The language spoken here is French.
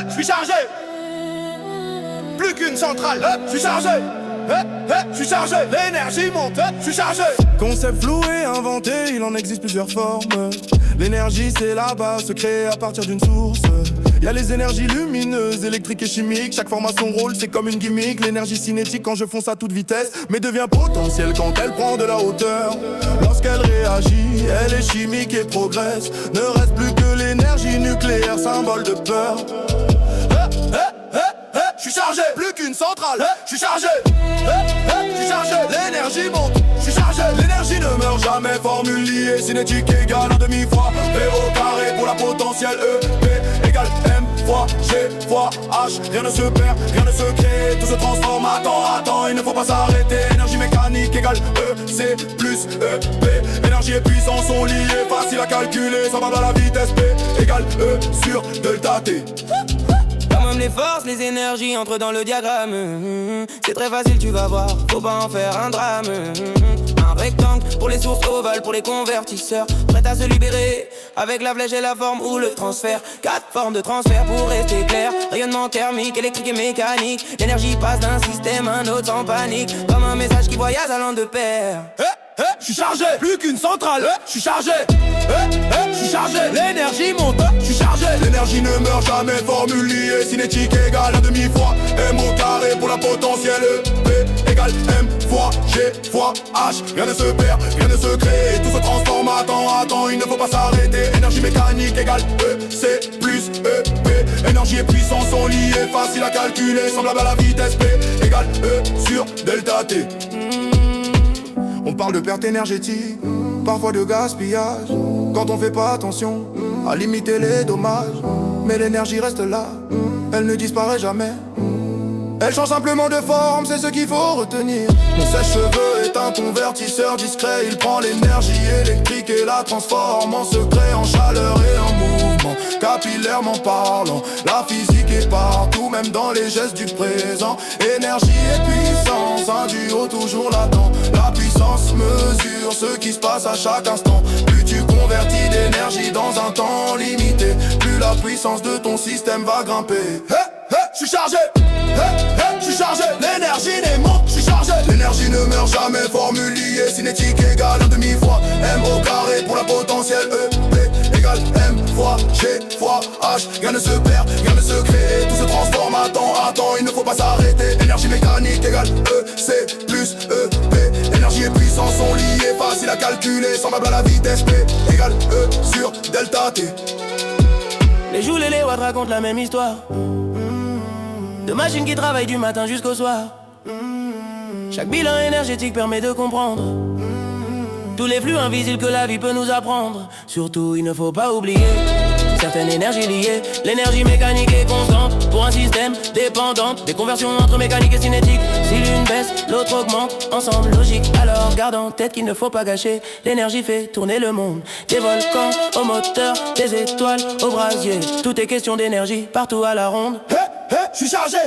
je suis chargé. Plus qu'une centrale, je suis chargé. Je suis chargé, l'énergie monte, je suis chargé. Concept flou et inventé, il en existe plusieurs formes. L'énergie c'est la base, se crée à partir d'une source. Y'a les énergies lumineuses, électriques et chimiques. Chaque forme a son rôle, c'est comme une gimmick. L'énergie cinétique quand je fonce à toute vitesse, mais devient potentielle quand elle prend de la hauteur. Lorsqu'elle réagit, elle est chimique et progresse. Ne reste plus que l'énergie nucléaire, symbole de peur. Je suis chargé, plus qu'une centrale, je suis chargé. Je suis chargé, l'énergie monte, je suis chargé. L'énergie ne meurt jamais, formule liée, cinétique égale 1/2 fois V au carré pour la potentielle E. P égale M fois G fois H. Rien ne se perd, rien ne se crée, tout se transforme. Attends, il ne faut pas s'arrêter. Énergie mécanique égale E, C plus E, P. Énergie et puissance sont liées, facile à calculer, semblable à la vitesse P égale E sur delta T. Comme les forces, les énergies entrent dans le diagramme. C'est très facile, tu vas voir, faut pas en faire un drame. Un rectangle pour les sources, ovales pour les convertisseurs. Prêt à se libérer avec la flèche et la forme ou le transfert. 4 formes de transfert pour rester clair. Rayonnement thermique, électrique et mécanique. L'énergie passe d'un système à un autre sans panique. Comme un message qui voyage allant de pair. Je suis chargé, plus qu'une centrale, je suis chargé. Je suis chargé, l'énergie monte, je suis chargé. L'énergie ne meurt jamais, formule liée, cinétique égale 1/2 fois M au carré pour la potentielle E. P égale M fois G fois H. Rien ne se perd, rien ne se crée, tout se transforme. Attends, il ne faut pas s'arrêter. Énergie mécanique égale E, C plus E, P. Énergie et puissance sont liées, facile à calculer, semblable à la vitesse P égale E sur delta T. On parle de perte énergétique, parfois de gaspillage, quand on fait pas attention à limiter les dommages. Mais l'énergie reste là, elle ne disparaît jamais. Elle change simplement de forme, c'est ce qu'il faut retenir. Mon sèche-cheveux est un convertisseur discret. Il prend l'énergie électrique et la transforme en secret, en chaleur et en mouvement, capillairement parlant. La physique est partout, même dans les gestes du présent. Énergie et puissance, un duo toujours latent. La puissance mesure ce qui se passe à chaque instant. Plus tu convertis d'énergie dans un temps limité, plus la puissance de ton système va grimper. Je suis chargé, je suis chargé, l'énergie n'est monte, je suis chargé. L'énergie ne meurt jamais, formule liée, cinétique égale 1/2 fois M au carré pour la potentielle E. P égale M fois G fois H. Rien ne se perd, rien ne se crée, tout se transforme. Attends, il ne faut pas s'arrêter. Énergie mécanique égale E, C plus E, P. Énergie et puissance sont liées, facile à calculer, semblable à la vitesse P égale E sur delta T. Les Joules et les Watts racontent la même histoire, de machines qui travaillent du matin jusqu'au soir. Chaque bilan énergétique permet de comprendre tous les flux invisibles que la vie peut nous apprendre. Surtout, il ne faut pas oublier certaines énergies liées. L'énergie mécanique est constante pour un système dépendant. Des conversions entre mécanique et cinétique. Si l'une baisse, l'autre augmente, ensemble logique. Alors garde en tête qu'il ne faut pas gâcher. L'énergie fait tourner le monde. Des volcans au moteur, des étoiles au brasier. Tout est question d'énergie partout à la ronde. Je suis chargé,